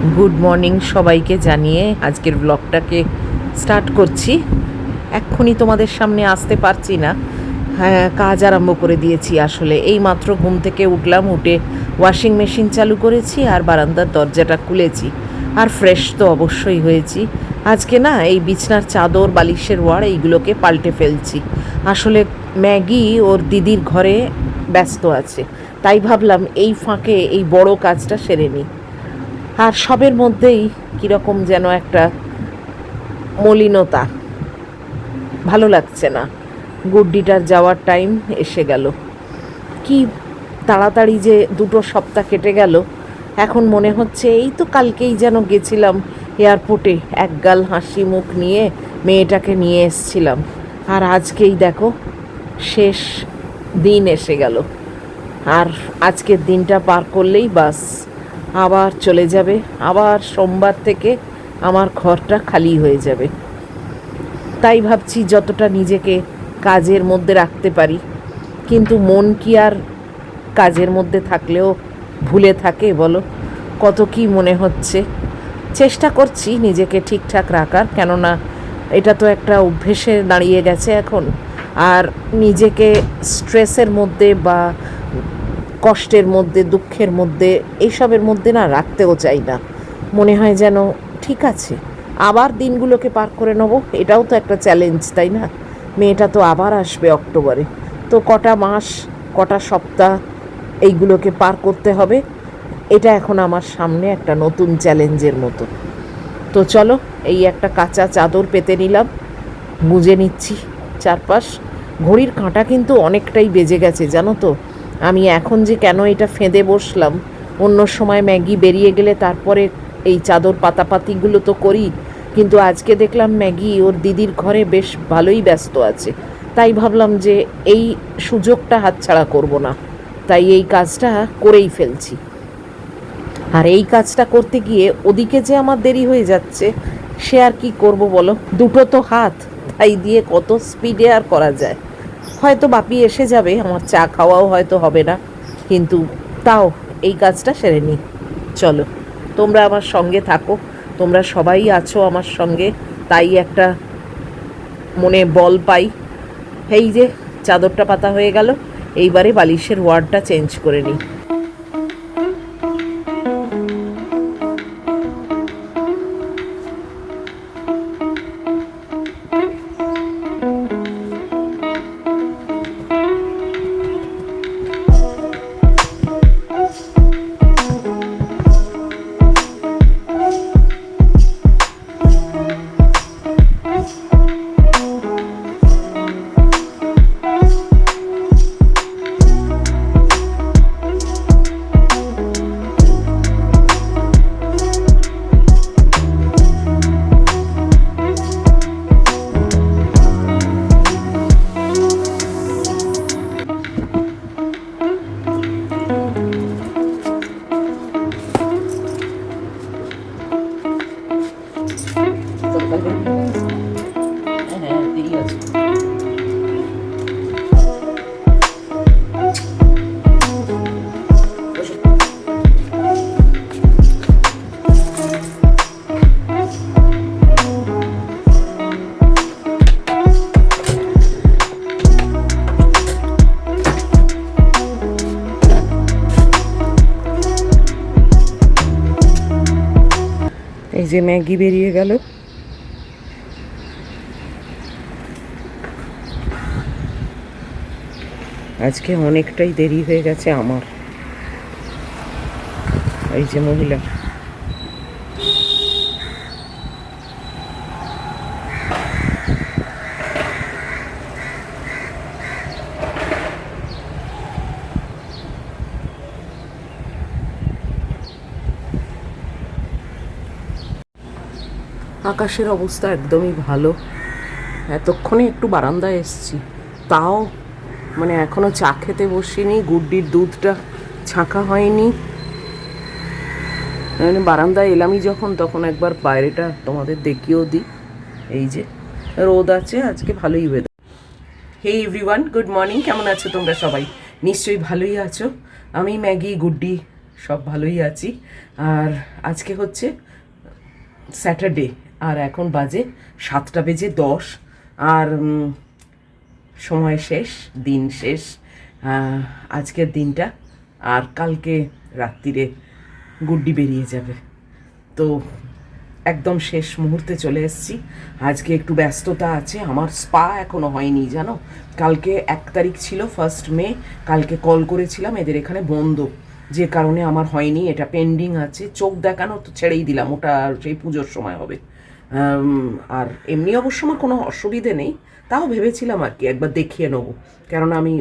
Good morning সবাইকে জানিয়ে আজকের ব্লগটাকে স্টার্ট করছি। এক্ষুনি তোমাদের সামনে আসতে পারছি না, হ্যাঁ কাজ আরম্ভ করে দিয়েছি। আসলে এই মাত্র ঘুম থেকে উঠলাম, উঠে ওয়াশিং মেশিন চালু করেছি আর বারান্দার দরজাটা খুলেছি। আর ফ্রেশ তো অবশ্যই হয়েছি। আজকে না এই বিছনার চাদর বালিশের ওয়ার এইগুলোকে পাল্টে ফেলছি। আসলে ম্যাগি ওর দিদির ঘরে ব্যস্ত আছে, তাই ভাবলাম এই ফাঁকে এই বড় কাজটা সেরে নিই। আর সবের মধ্যেই কীরকম যেন একটা মলিনতা, ভালো লাগছে না। গুড্ডিটার যাওয়ার টাইম এসে গেল, কি তাড়াতাড়ি যে 2 সপ্তাহ কেটে গেল। এখন মনে হচ্ছে এই তো কালকেই যেন গেছিলাম এয়ারপোর্টে, একগাল হাসি মুখ নিয়ে মেয়েটাকে নিয়ে এসছিলাম। আর আজকেই দেখো শেষ দিন এসে গেল। আর আজকের দিনটা পার করলেই বাস আবার চলে যাবে, আবার সোমবার থেকে আমার ঘরটা খালি হয়ে যাবে। তাই ভাবছি যতটা নিজেকে কাজের মধ্যে রাখতে পারি, কিন্তু মন কি আর কাজের মধ্যে থাকলেও ভুলে থাকে বলো? কত কি মনে হচ্ছে। চেষ্টা করছি নিজেকে ঠিকঠাক রাখার, কেননা এটা তো একটা অভ্যেসে দাঁড়িয়ে গেছে এখন। আর নিজেকে স্ট্রেসের মধ্যে বা কষ্টের মধ্যে, দুঃখের মধ্যে, এইসবের মধ্যে না রাখতেও চাই না। মনে হয় যেন ঠিক আছে, আবার দিনগুলোকে পার করে নেবো। এটাও তো একটা চ্যালেঞ্জ, তাই না? মেয়েটা তো আবার আসবে অক্টোবরে, তো কটা মাস, কটা সপ্তাহ এইগুলোকে পার করতে হবে। এটা এখন আমার সামনে একটা নতুন চ্যালেঞ্জের মতো। তো চলো, এই একটা কাঁচা চাদর পেতে নিলাম, গুঁজে নিচ্ছি চারপাশ। ঘড়ির কাঁটা কিন্তু অনেকটাই বেজে গেছে জানো তো। আমি এখন যে কেন এটা ফেঁদে বসলাম, অন্য সময় ম্যাগি বেরিয়ে গেলে তারপরে এই চাদর পাতাপাতিগুলো তো করি, কিন্তু আজকে দেখলাম ম্যাগি ওর দিদির ঘরে বেশ ভালোই ব্যস্ত আছে। তাই ভাবলাম যে এই সুযোগটা হাতছাড়া করব না, তাই এই কাজটা করেই ফেলছি। আর এই কাজটা করতে গিয়ে ওদিকে যে আমার দেরি হয়ে যাচ্ছে, সে আর কি করব বলো? দুটো তো হাত, তাই দিয়ে কত স্পিডে আর করা যায়। হয়তো বাপি এসে যাবে, আমার চা খাওয়াও হয়তো হবে না, কিন্তু তাও এই কাজটা সেরে নিই। চলো, তোমরা আমার সঙ্গে থাকো, তোমরা সবাই আছো আমার সঙ্গে, তাই একটা মনে বল পাই। এই যে চাদরটা পাতা হয়ে গেল, এইবারে বালিশের ওয়ার্ডটা চেঞ্জ করে নিই। হ্যাঁ ঠিক আছে। এই যে ম্যাগি বেরিয়ে গেল। আজকে অনেকটাই দেরি হয়ে গেছে আমার। এই যে মহিলা, আকাশের অবস্থা একদমই ভালো। এতক্ষণে একটু বারান্দায় এসছি, তাও মানে এখনও চা খেতে বসিনি, গুড্ডির দুধটা ছাঁকা হয়নি। মানে বারান্দায় এলামই যখন, তখন একবার বাইরেটা তোমাদের দেখিয়েও দিই। এই যে রোদ আছে, আজকে ভালোই weather. Hey everyone, good morning. কেমন আছো তোমরা সবাই? নিশ্চয়ই ভালোই আছো। আমি ম্যাগি, গুড্ডি সব ভালোই আছি। আর আজকে হচ্ছে স্যাটারডে, আর এখন বাজে 7:10। আর সময় শেষ, দিন শেষ আজকের দিনটা। আর কালকে রাত্রিরে গুড্ডি বেরিয়ে যাবে। তো একদম শেষ মুহূর্তে চলে এসেছি। আজকে একটু ব্যস্ততা আছে, আমার স্পা এখনও হয়নি জানো। কালকে 1 তারিখ ছিল, 1 মে। কালকে কল করেছিলাম, এদের এখানে বন্ধ, যে কারণে আমার হয়নি। এটা পেন্ডিং আছে। চোখ দেখানো তো ছেড়েই দিলাম, ওটা সেই পুজোর সময় হবে। আর এমনি অবশ্য আমার কোনো অসুবিধে নেই, তাও ভেবেছিলাম আর কি একবার দেখিয়ে নেবো, কেননা আমি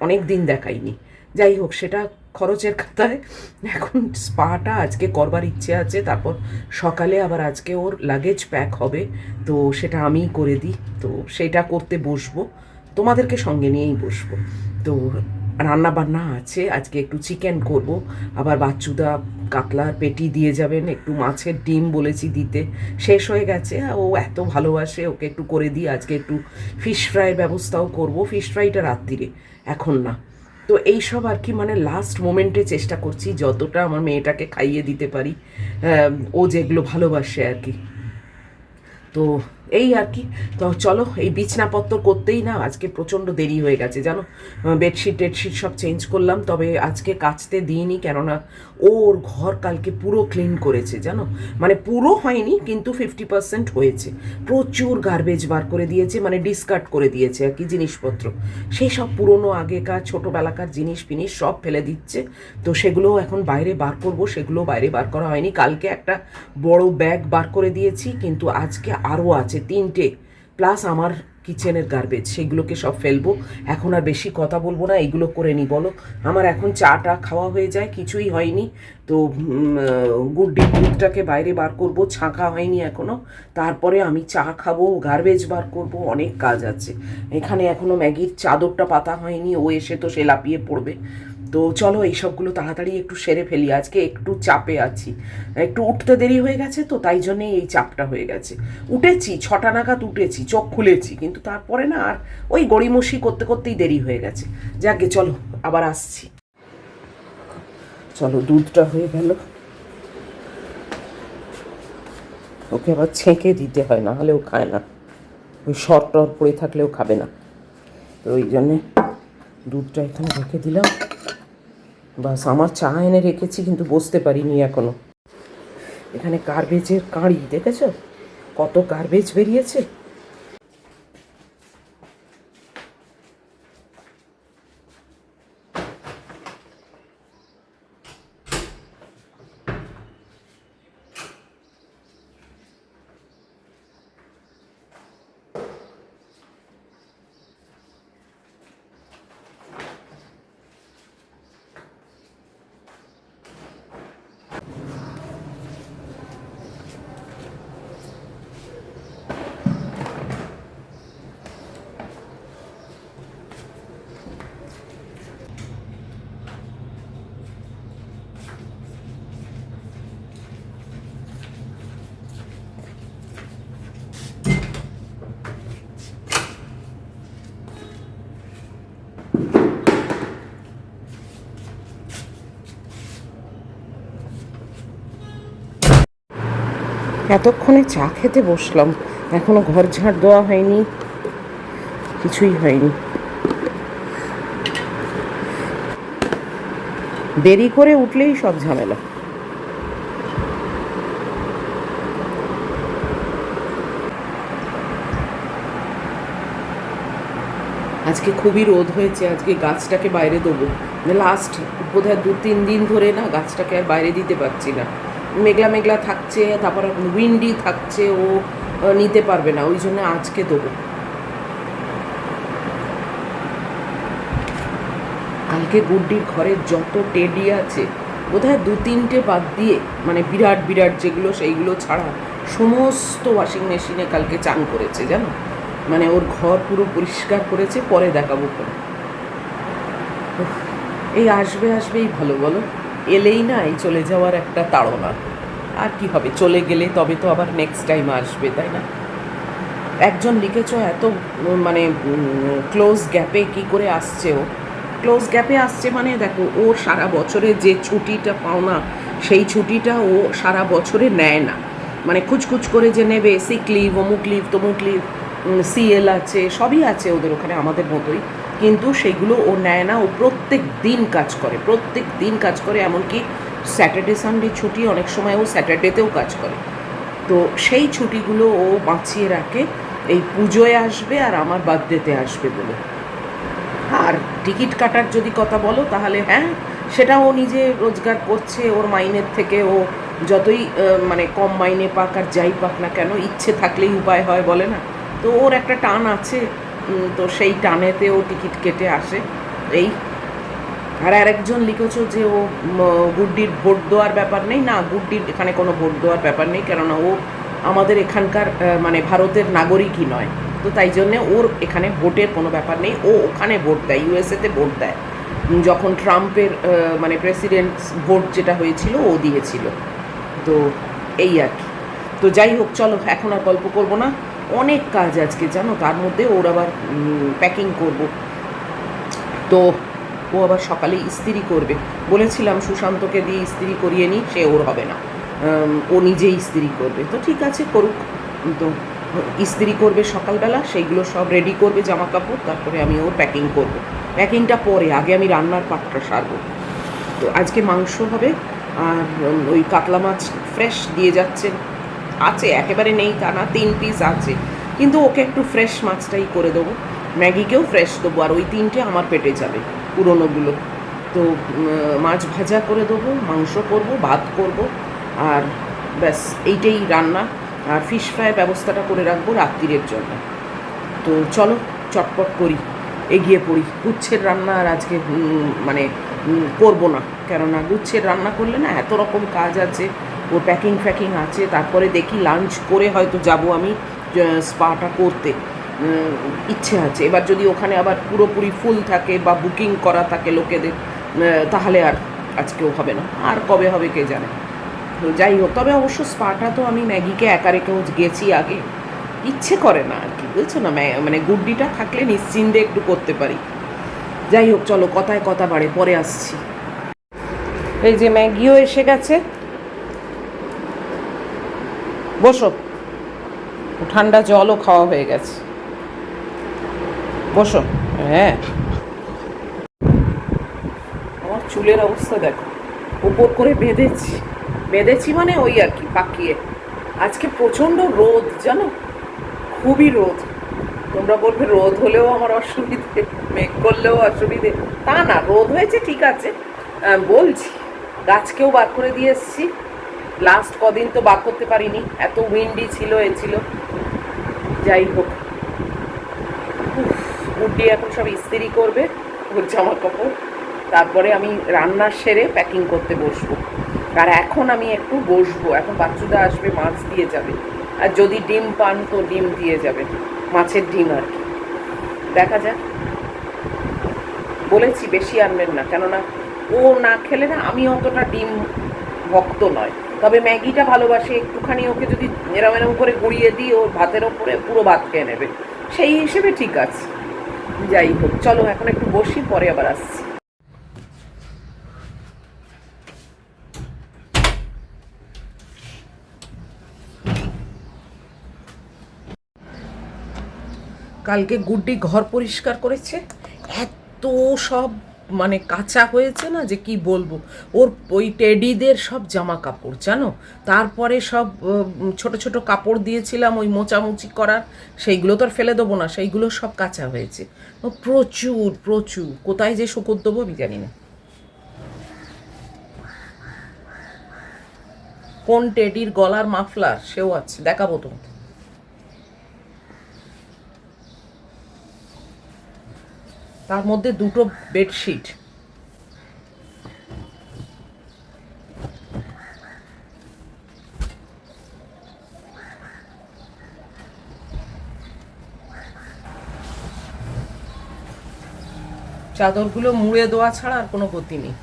অনেক দিন দেখাইনি। যাই হোক, সেটা খরচের খাতায়। এখন স্পাটা আজকে করবার ইচ্ছে আছে, তারপর সকালে আবার আজকে ওর লাগেজ প্যাক হবে, তো সেটা আমিই করে দিই। তো সেটা করতে বসবো, তোমাদেরকে সঙ্গে নিয়েই বসবো। তো রান্না বান্না আছে, আজকে একটু চিকেন করব, আবার বাচ্চুদা কাতলার পেটি দিয়ে যাবেন, একটু মাছের ডিম বলেছি দিতে, শেষ হয়ে গেছে। ও এত ভালোবাসে, ওকে একটু করে দিই। আজকে একটু ফিশ ফ্রাইয়ের ব্যবস্থাও করব, ফিশ ফ্রাইটা রাত্রিরে, এখন না। তো এইসব আর কি, মানে লাস্ট মোমেন্টে চেষ্টা করছি যতটা আমার মেয়েটাকে খাইয়ে দিতে পারি, ও যেগুলো ভালোবাসে আর কি। তো এই আর কি। তো চলো, এই বিছনাপত্র করতেই না আজকে প্রচণ্ড দেরি হয়ে গেছে জানো। বেডশিট টেডশিট সব চেঞ্জ করলাম, তবে আজকে কাচতে দিইনি, কেননা ওর ঘর কালকে পুরো ক্লিন করেছে জানো। মানে পুরো হয়নি, কিন্তু 50% হয়েছে। প্রচুর গার্বেজ বার করে দিয়েছে, মানে ডিসকার্ড করে দিয়েছে আর কি জিনিসপত্র। সেই সব পুরনো আগেকার ছোটোবেলাকার জিনিস ফিনিস সব ফেলে দিচ্ছে। তো সেগুলোও এখন বাইরে বার করব, সেগুলো বাইরে বার করা হয়নি। কালকে একটা বড় ব্যাগ বার করে দিয়েছি, কিন্তু আজকে আরও আছে 3টে, প্লাস আমার কিচেনের গার্বেজ, সেগুলোকে সব ফেলবো। এখন আর বেশি কথা বলবো না, এইগুলো করে নিই। বলো, আমার এখন চাটা খাওয়া হয়ে যায়, কিছুই হয়নি। তো গুড্ডি দুধটাকে বাইরে বার করব, ছাঁকা হয়নি এখনও। তারপরে আমি চা খাবো, গার্বেজ বার করব, অনেক কাজ আছে এখানে। এখনও ম্যাগির চাদরটা পাতা হয়নি, ও এসে তো সে লাপিয়ে পড়বে। তো চলো, এই সবগুলো তাড়াতাড়ি একটু সেরে ফেলি, আজকে একটু চাপে আছি। একটু উঠতে দেরি হয়ে গেছে, তো তাই জন্যেই এই চাপটা হয়ে গেছে। উঠেছি 6টা নাগাদ, উঠেছি, চোখ খুলেছি, কিন্তু তারপরে না আর ওই গড়িমসি করতে করতেই দেরি হয়ে গেছে। যাকে চলো, আবার আসছি। চলো, দুধটা হয়ে গেল, ওকে আবার ছেঁকে দিতে হয়, না হলে ও খায় না। ওই শর্ট টর পড়ে থাকলেও খাবে না, তো ওই জন্যে দুধটা এখানে রেখে দিলাম। বাস, আমার চা এনে রেখেছি, কিন্তু বসতে পারিনি এখনো। এখানে গার্বেজের কাঁড়ি দেখেছো, কত গার্বেজ বেরিয়েছে। এতক্ষণে চা খেতে বসলাম, এখনো ঘর ঝাড় দেওয়া হয়নি, কিছুই হয়নি। দেরি করে উঠলেই সব ঝামেলা। আজকে খুবই রোদ হয়েছে, আজকে গাছটাকে বাইরে দেবো। লাস্ট বোধহয় 2-3 দিন ধরে না গাছটাকে আর বাইরে দিতে পারছি না। মেঘলা মেঘলা থাকছে, তারপর উইন্ডি থাকছে, ও নিতে পারবে না, ওই জন্য আজকে দেবো। কালকে গুড্ডির ঘরের যত টেডি আছে, বোধহয় 2-3টে বাদ দিয়ে, মানে বিরাট বিরাট যেগুলো, সেইগুলো ছাড়া সমস্ত ওয়াশিং মেশিনে কালকে চান করেছে জানো। মানে ওর ঘর পুরো পরিষ্কার করেছে, পরে দেখাবো করে। এই আসবে আসবেই ভালো, বলো, এলেই না এই চলে যাওয়ার একটা তাড়না। আর কি হবে, চলে গেলে তবে তো আবার নেক্সট টাইম আসবে, তাই না? একজন লিখেছ এত মানে ক্লোজ গ্যাপে কি করে আসছে ও, ক্লোজ গ্যাপে আসছে মানে দেখো, ওর সারা বছরে যে ছুটিটা পাওনা, সেই ছুটিটা ও সারা বছরে নেয় না। মানে খুচখুচ করে যে নেবে, সিক লিভ, অমুক লিভ, তমুক লিভ, সিএল আছে, সবই আছে ওদের ওখানে আমাদের মতোই, কিন্তু সেইগুলো ও নেয় না। ও প্রত্যেক দিন কাজ করে, প্রত্যেক দিন কাজ করে, এমনকি স্যাটারডে সানডে ছুটি, অনেক সময় ও স্যাটারডেতেও কাজ করে। তো সেই ছুটিগুলো ও বাঁচিয়ে রাখে এই পুজোয় আসবে আর আমার বার্থডেতে আসবে বলে। আর টিকিট কাটার যদি কথা বলো, তাহলে হ্যাঁ, সেটা ও নিজে রোজগার করছে, ওর মাইনের থেকে ও যতই মানে কম মাইনে পাক আর যাই পাক না কেন, ইচ্ছে থাকলেই উপায় হয় বলে না, তো ওর একটা টান আছে। তো সেই টানেতে ও টিকিট কেটে আসে। এই আর আরেকজন লিখেছ যে ও গুড্ডির ভোট দেওয়ার ব্যাপার নেই, না, গুড্ডির এখানে কোনো ভোট দেওয়ার ব্যাপার নেই, কেননা ও আমাদের এখানকার মানে ভারতের নাগরিকই নয়। তো তাই জন্যে ওর এখানে ভোটের কোনো ব্যাপার নেই, ও ওখানে ভোট দেয়, ইউএসএতে ভোট দেয়। যখন ট্রাম্পের মানে প্রেসিডেন্ট ভোট যেটা হয়েছিল ও দিয়েছিল। তো এই আর কি। তো যাই হোক, চলো এখন আর গল্প করবো না, অনেক কাজ আজকে জানো, তার মধ্যে ওর আবার প্যাকিং করব। তো ও আবার সকালে ইস্ত্রি করবে, বলেছিলাম সুশান্তকে দিয়ে ইস্ত্রি করিয়ে নিই, সে ওর হবে না, ও নিজেই ইস্ত্রি করবে। তো ঠিক আছে, করুক। তো ইস্ত্রি করবে সকালবেলা, সেইগুলো সব রেডি করবে জামা কাপড়, তারপরে আমি ওর প্যাকিং করব। প্যাকিংটা পরে, আগে আমি রান্নার পাটটা সারবো। তো আজকে মাংস হবে, আর ওই কাতলা মাছ ফ্রেশ দিয়ে যাচ্ছেন, আছে, একেবারে নেই তা না, 3 পিস আছে, কিন্তু ওকে একটু ফ্রেশ মাছটাই করে দেবো। ম্যাগিকেও ফ্রেশ দেবো, আর ওই 3টে আমার পেটে যাবে পুরোনোগুলো। তো মাছ ভাজা করে দেবো, মাংস করব, ভাত করব, আর ব্যাস এইটাই রান্না। আর ফিশ ফ্রাই ব্যবস্থাটা করে রাখবো রাত্রিরের জন্য। তো চলো চটপট করি, এগিয়ে পড়ি। গুচ্ছের রান্না আর আজকে মানে করবো না, কেননা গুচ্ছের রান্না করলে না এত রকম কাজ আছে, ওর প্যাকিং ফ্যাকিং আছে, তারপরে দেখি লাঞ্চ করে হয়তো যাব আমি স্পাটা করতে, ইচ্ছে আছে। এবার যদি ওখানে আবার পুরোপুরি ফুল থাকে বা বুকিং করা থাকে লোকেদের, তাহলে আর আজকেও হবে না, আর কবে হবে কে জানে। তো যাই হোক, তবে অবশ্য স্পাটা তো আমি ম্যাগিকে একা রেখেও গেছি আগে, ইচ্ছে করে না আর কি, বুঝছো না, মানে গুড্ডিটা থাকলে নিশ্চিন্তে একটু করতে পারি। যাই হোক, চলো কথায় কথা বাড়ে, পরে আসছি। এই যে ম্যাগিও এসে গেছে, বসো, ঠান্ডা জলও খাওয়া হয়ে গেছে, বসো। হ্যাঁ, আমার চুলের অবস্থা দেখো, উপর করে বেঁধেছি মানে ওই আর কি পাকিয়ে। আজকে প্রচণ্ড রোদ জানো, খুবই রোদ। তোমরা বলবে রোদ হলেও আমার অসুবিধে, মেঘ করলেও অসুবিধে, তা না, রোদ হয়েছে ঠিক আছে। বলছি, গাছকেও বার করে দিয়ে এসছি, লাস্ট কদিন তো বার করতে পারিনি, এত উইন্ডি ছিল, এ ছিল। যাই হোক, গুড্ডি এখন সব ইস্ত্রি করবে ওর জামা কাপড়, তারপরে আমি রান্না সেরে প্যাকিং করতে বসবো। আর এখন আমি একটু বসবো, এখন বাচ্চুদা আসবে, মাছ দিয়ে যাবে, আর যদি ডিম পান তো ডিম দিয়ে যাবে, মাছের ডিম আর কি, দেখা যাক। বলেছি বেশি আনবেন না, কেননা ও না খেলে না, আমি অতটা ডিম ভক্ত নয়, তবে ম্যাগিটা ভালোবাসে, একটুখানি ওকে যদি এরম এরম করে গুঁড়িয়ে দিই, ওর ভাতের ওপরে পুরো ভাত খেয়ে নেবে, সেই হিসেবে ঠিক আছে। যাই হোক, চলো এখন একটু বসি, পরে আবার আসছি। কালকে গুড্ডি ঘর পরিষ্কার করেছে, এত সব মানে কাঁচা হয়েছে না যে কি বলবো। ওর ওই টেডিদের সব জামা কাপড় জানো, তারপরে সব ছোট ছোট কাপড় দিয়েছিলাম ওই মোচামুচি করার, সেইগুলো তো আর ফেলে দেবো না, সেইগুলো সব কাঁচা হয়েছে। ও প্রচুর প্রচুর, কোথায় যে শুকোত দেবো আমি জানি না। কোন টেডির গলার মাফলার সেও আছে, দেখাবো তো। তার মধ্যে 2টো বেডশিট, চাদরগুলো মুড়ে দেওয়া ছাড়া আর কোনো গতি নেই।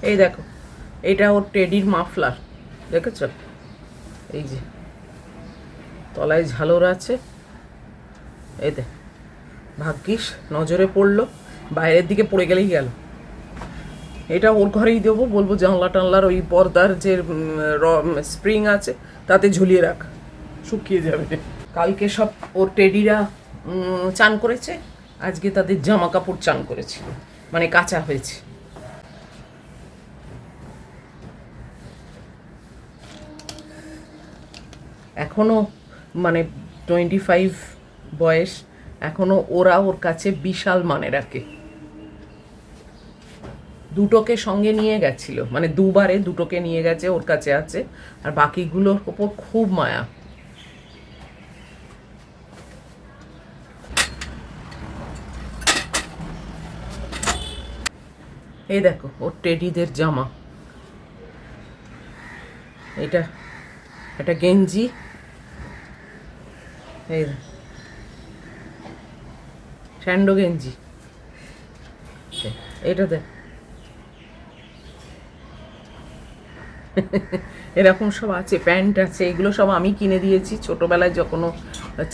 এই দেখো, এটা ওর টেডির মাফলার, দেখেছ? এই যে তলায় ঝালর আছে, এই দে, ভাগ্যিস নজরে পড়লো, বাইরের দিকে পড়ে গেলেই গেল। এটা ওর ঘরেই দেবো, বলবো জানলা টানলার ওই পর্দার যে স্প্রিং আছে তাতে ঝুলিয়ে রাখ, শুকিয়ে যাবে। কালকে সব ওর টেডিরা চান করেছে, আজকে তাদের জামা কাপড় চান করেছে, মানে কাঁচা হয়েছে। এখনও মানে 25 বয়স, এখনও ওরা ওর কাছে বিশাল মানে রাখে। দুটোকে সঙ্গে নিয়ে গেছিল, মানে দুবারে দুটোকে নিয়ে গেছে, ওর কাছে আছে, আর বাকিগুলোর ওপর খুব মায়া। এই দেখো ওর টেডিদের জামা, এটা একটা গেঞ্জি, এই স্যান্ডো গেঞ্জি, এটা দেখ। এরকম সব আছে, প্যান্ট আছে, এগুলো সব আমি কিনে দিয়েছি ছোটোবেলায়, যখন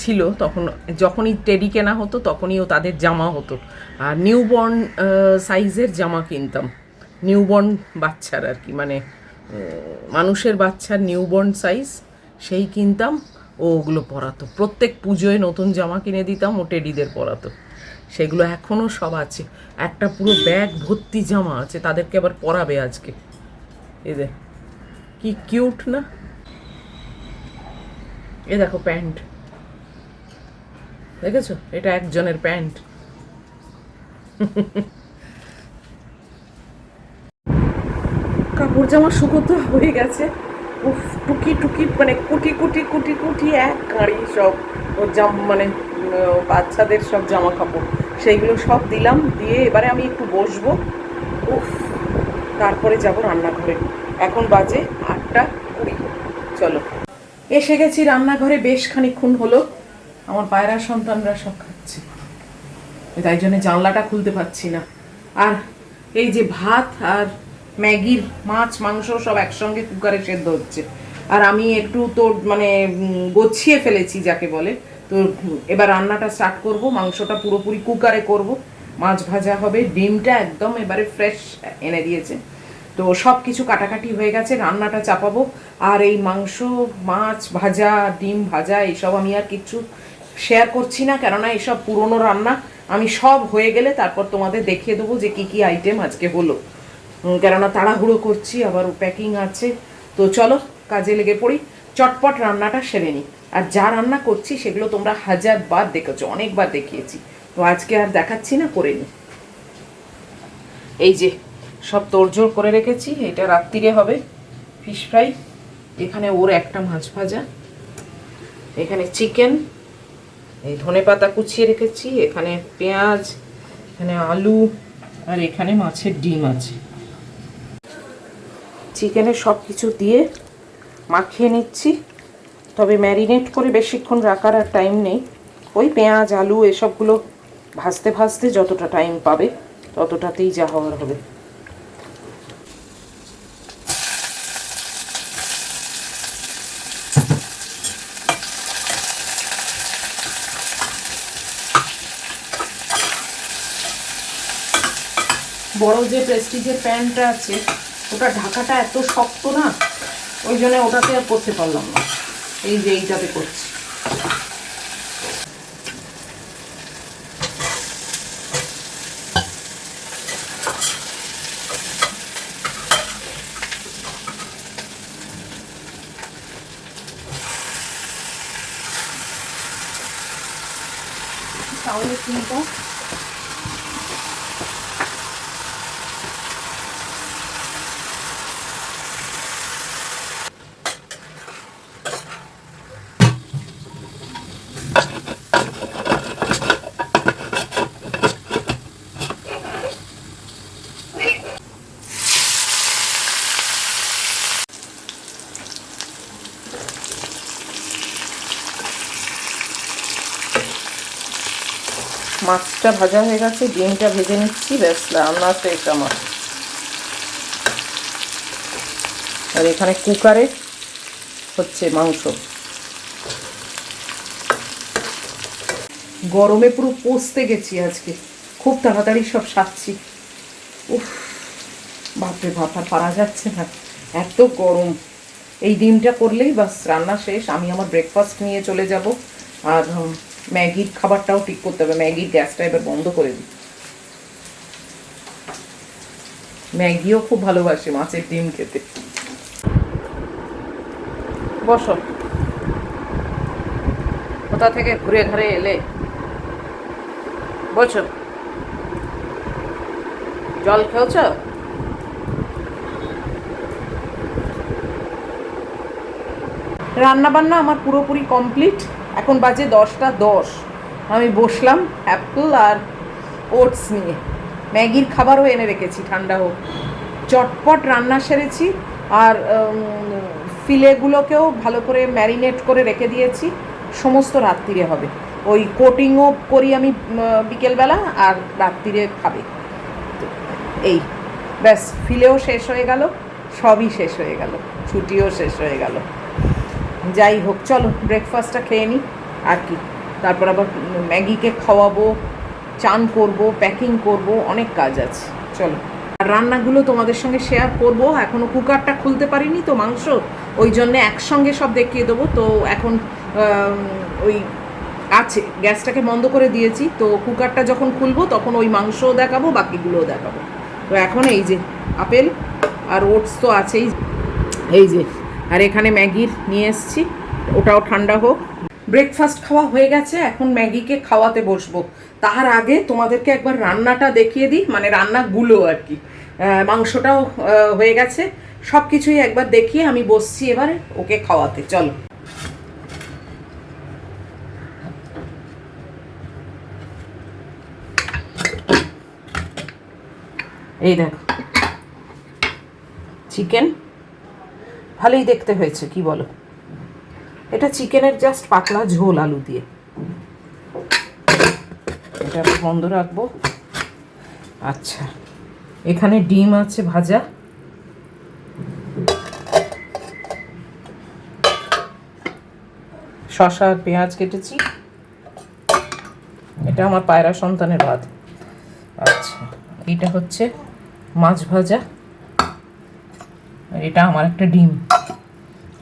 ছিল তখন, যখনই টেডি কেনা হতো তখনই ও তাদের জামা হতো। আর নিউবর্ন সাইজের জামা কিনতাম, নিউবর্ন বাচ্চার আর কি, মানে মানুষের বাচ্চার নিউবর্ন সাইজ, সেই কিনতাম, ও ওগুলো পরাতো। প্রত্যেক পুজোয় নতুন জামা কিনে দিতাম, ও টেডিদের পরাতো। সেগুলো এখনও সব আছে, একটা পুরো ব্যাগ ভর্তি জামা আছে, তাদেরকে আবার পরাবে আজকে। এদের কি কিউট না? এ দেখো প্যান্ট, দেখেছো? এটা একজনের প্যান্ট। কাপড় জামা শুকোতে হয়ে গেছে। উফ, টুকি টুকি মানে কুটি কুটি কুটি কুটি এক কাঁড়ি সব ওর মানে বাচ্চাদের সব জামা কাপড়, সেইগুলো সব দিলাম, দিয়ে এবারে আমি একটু বসবো। উফ, তারপরে যাব রান্নাঘরে। এখন বাজে 8:20। চলো, এসে গেছি রান্নাঘরে, বেশ খানিকক্ষণ হলো। আমার পায়রা সন্তানরা সব খাচ্ছে, তাই জন্য জানলাটা খুলতে পারছি না। আর এই যে ভাত আর ম্যাগির মাছ মাংস সব একসঙ্গে কুকারে সেদ্ধ হচ্ছে, আর আমি একটু তো মানে গছিয়ে ফেলেছি যাকে বলে। তো এবার রান্নাটা স্টার্ট করব, মাংসটা পুরোপুরি কুকারে করব, মাছ ভাজা হবে, ডিমটা একদম এবারে ফ্রেশ এনে দিয়েছে, তো সব কিছু কাটাকাটি হয়ে গেছে, রান্নাটা চাপাবো। আর এই মাংস, মাছ ভাজা, ডিম ভাজা, এইসব আমি আর কিচ্ছু শেয়ার করছি না, কেননা এসব পুরনো রান্না। আমি সব হয়ে গেলে তারপর তোমাদের দেখিয়ে দেবো যে কী কী আইটেম আজকে হলো, কেননা তাড়াহুড়ো করছি, আবার প্যাকিং আছে। তো চলো কাজে লেগে পড়ি, চটপট রান্নাটা সেরে নিই। আর যা রান্না করছি সেগুলো তোমরা 1000বার দেখেছো, অনেকবার দেখিয়েছি, তো আজকে আর দেখাচ্ছি না, করে নিই। এই যে সব তোড়জোড় করে রেখেছি, এটা রাত্রিরে হবে ফিশ ফ্রাই। এখানে ওর একটা মাছ ভাজা, এখানে চিকেন, এই ধনেপাতা কুচিয়ে রেখেছি, এখানে পেঁয়াজ, এখানে আলু, আর এখানে মাছের ডিম আছে। চিকেনে সব কিছু দিয়ে মাখিয়ে নিচ্ছি, তবে ম্যারিনেট করে বেশিক্ষণ রাখার আর টাইম নেই। ওই পেঁয়াজ আলু এসবগুলো ভাজতে ভাজতে যতটা টাইম পাবে ততটাতেই যা হওয়ার হবে। বড় যে প্রেস্টিজের প্যানটা আছে, ওটা ঢাকাটা এত শক্ত না, ওই জন্য ওটাতে আর করতে পারলাম না, এই যে এইটাতে করছি। তাহলে চিন্তা মাছটা ভাজা হয়ে গেছে, ডিমটা ভেজে নিচ্ছি, ব্যাস রান্না শেষ আমার। আর এখানে কুকারে হচ্ছে মাংস। গরমে পুরো পচতে গেছি আজকে, খুব তাড়াতাড়ি সব সারছি। উফ, বাপরে বাপ, আর পারা যাচ্ছে না, এত গরম। এই ডিমটা করলেই বাস রান্না শেষ। আমি আমার ব্রেকফাস্ট নিয়ে চলে যাব। আর ম্যাগির খাবারটাও ঠিক করতে হবে। ম্যাগির গ্যাসটা এবার বন্ধ করে দিই। ম্যাগিও খুব ভালোবাসে মাছের ডিম খেতে। বসো, কোথা থেকে ঘুরে ঘুরে এলে? বসো, জল খেয়েছ? রান্না বান্না আমার পুরোপুরি কমপ্লিট। এখন বাজে 10টা 10। আমি বসলাম অ্যাপেল আর ওটস নিয়ে। ম্যাগির খাবারও এনে রেখেছি, ঠান্ডা হোক। চটপট রান্না সেরেছি। আর ফিলেগুলোকেও ভালো করে ম্যারিনেট করে রেখে দিয়েছি, সমস্ত রাত্রিরে হবে। ওই কোটিংও করি আমি বিকেলবেলা, আর রাত্রিরে খাবে। এই ব্যাস, ফিলেও শেষ হয়ে গেল, সবই শেষ হয়ে গেল, ছুটিও শেষ হয়ে গেল। যাই হোক, চলো ব্রেকফাস্টটা খেয়ে নিই। আর কি, তারপর আবার ম্যাগিকে খাওয়াবো, চান করব, প্যাকিং করব, অনেক কাজ আছে। চলো, আর রান্নাগুলো তোমাদের সঙ্গে শেয়ার করব। এখনও কুকারটা খুলতে পারিনি তো মাংস, ওই জন্যে একসঙ্গে সব দেখিয়ে দেবো। তো এখন ওই আছে, গ্যাসটাকে বন্ধ করে দিয়েছি। তো কুকারটা যখন খুলবো তখন ওই মাংসও দেখাবো, বাকিগুলোও দেখাবো। তো এখন এই যে আপেল আর ওটস তো আছেই, এই যে, আর এখানে ম্যাগির নিয়ে এসছি, ওটাও ঠান্ডা হোক। ব্রেকফাস্ট খাওয়া হয়ে গেছে, এখন ম্যাগিকে খাওয়াতে বসবো। তার আগে তোমাদেরকে একবার রান্নাটা দেখিয়ে দিই, মানে রান্নাগুলো আর কি। মাংসটাও হয়ে গেছে, সব কিছুই একবার দেখিয়ে আমি বসছি এবারে ওকে খাওয়াতে। চলো। এই দেখো চিকেন, ভালোই দেখতে হয়েছে, কি বলো? এটা চিকেনের জাস্ট পাতলা ঝোল আলু দিয়ে। এটা বন্ধ রাখবো। আচ্ছা, এখানে ডিম আছে ভাজা, শসা আর পেঁয়াজ কেটেছি। এটা আমার পায়রা সন্তানের ভাত। আচ্ছা, এটা হচ্ছে মাছ ভাজা, আর এটা আমার একটা ডিম।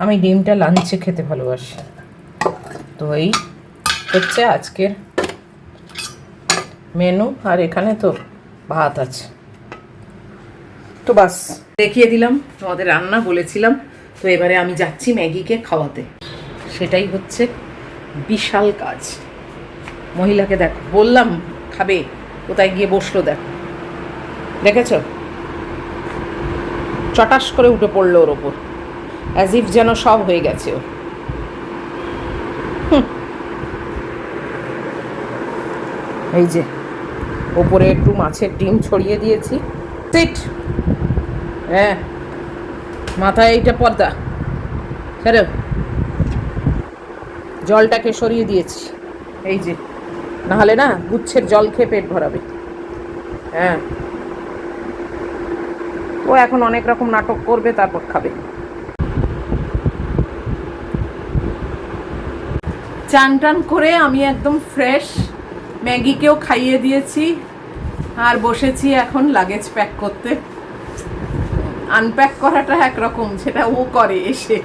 আমি ডিমটা লাঞ্চে খেতে ভালোবাসি। তো এই হচ্ছে আজকের মেনু। আর এখানে তো ভাত আছে। তো বাস, দেখিয়ে দিলাম তোমাদের রান্না, বলেছিলাম। তো এবারে আমি যাচ্ছি ম্যাগিকে খাওয়াতে। সেটাই হচ্ছে বিশাল কাজ। মহিলাকে দেখো, বললাম খাবে, কোথায় গিয়ে বসলো দেখো, দেখেছ? চটাস করে উঠে পড়লো ওর ওপর, অ্যাজ ইফ যেন সব হয়ে গেছে ওর। এই যে ওপরে একটু মাছের ডিম ছড়িয়ে দিয়েছি। সিট, হ্যাঁ, মাথায় এইটা পর্দা স্যার, জলটাকে সরিয়ে দিয়েছি। এই যে, নাহলে না গুচ্ছের জল খেয়ে পেট ভরাবে। হ্যাঁ, ও এখন অনেক রকম নাটক করবে, তারপর খাবে। চান টান করে আমি একদম ফ্রেশ, ম্যাগিকেও খাইয়ে দিয়েছি, আর বসেছি এখন লাগেজ প্যাক করতে। আনপ্যাক করাটা একরকম, যেটা ও করে এসে,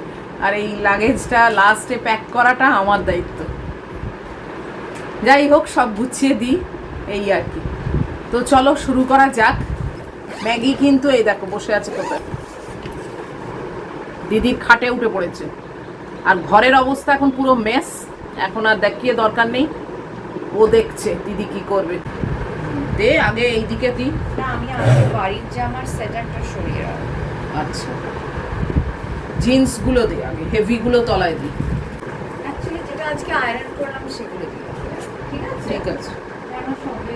আর এই লাগেজটা লাস্টে প্যাক করাটা আমার দায়িত্ব। যাই হোক, সব গুছিয়ে দিই, এই আর কি। তো চলো শুরু করা যাক। ম্যাগি কিন্তু এই দেখো বসে আছে কোথায়, দিদির খাটে উঠে পড়েছে। আর ঘরের অবস্থা এখন পুরো মেস, এখন আর দেখিয়ে দরকার নেই, ও দেখছে দিদি কি করবে। দে আগে এইদিকে দিই। আমি বাড়ির জামার সেটারটা সরিয়ে রাখবো। আচ্ছা, জিন্সগুলো দে আগে, হেভিগুলো তলায় দিই। অ্যাকচুয়ালি যেটা আজকে আয়রন করলাম সেগুলো দিয়ে ঠিক আছে। ঠিক আছে। কেন সবে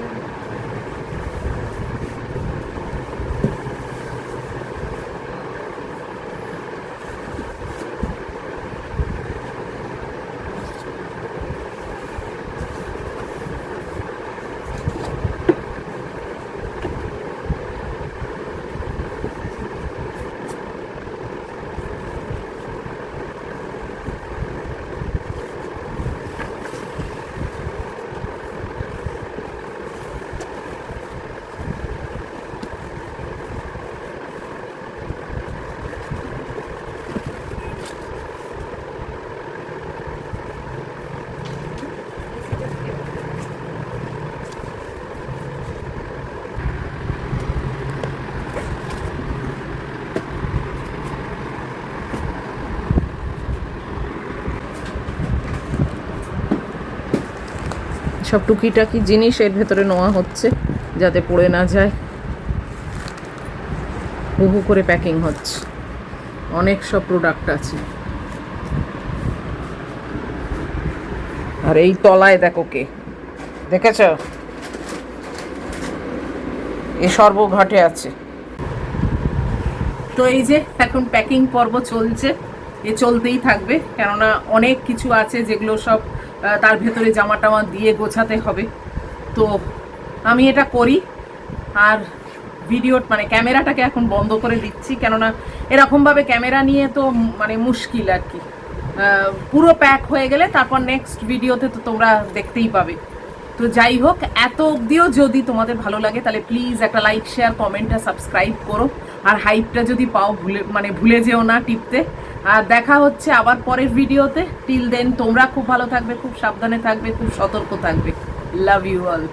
সব টুকিটাকি জিনিস এর ভেতরে নেওয়া হচ্ছে যাতে পড়ে না যায়। হু করে প্যাকিং হচ্ছে, অনেক সব প্রোডাক্ট আছে। আর এই তলায় দেখো কে, দেখেছ? এ সর্বঘাটে আছে। তো এই যে এখন প্যাকিং পর্ব চলছে, এ চলতেই থাকবে, কেননা অনেক কিছু আছে যেগুলো সব তার ভেতরে জামা টামা দিয়ে গোছাতে হবে। তো আমি এটা করি, আর ভিডিও মানে ক্যামেরাটাকে এখন বন্ধ করে দিচ্ছি, কেননা এরকমভাবে ক্যামেরা নিয়ে তো মানে মুশকিল আর কি। পুরো প্যাক হয়ে গেলে তারপর নেক্সট ভিডিওতে তো তোমরা দেখতেই পাবে। তো যাই হোক, এত অবধিও যদি তোমাদের ভালো লাগে তাহলে প্লিজ একটা লাইক, শেয়ার, কমেন্ট আর সাবস্ক্রাইব করো। আর হাইপটা যদি পাও ভুলে যেও না টিপতে। আর দেখা হচ্ছে আবার পরের ভিডিওতে। টিল দেন তোমরা খুব ভালো থাকবে, খুব সাবধানে থাকবে, খুব সতর্ক থাকবে। Love you all.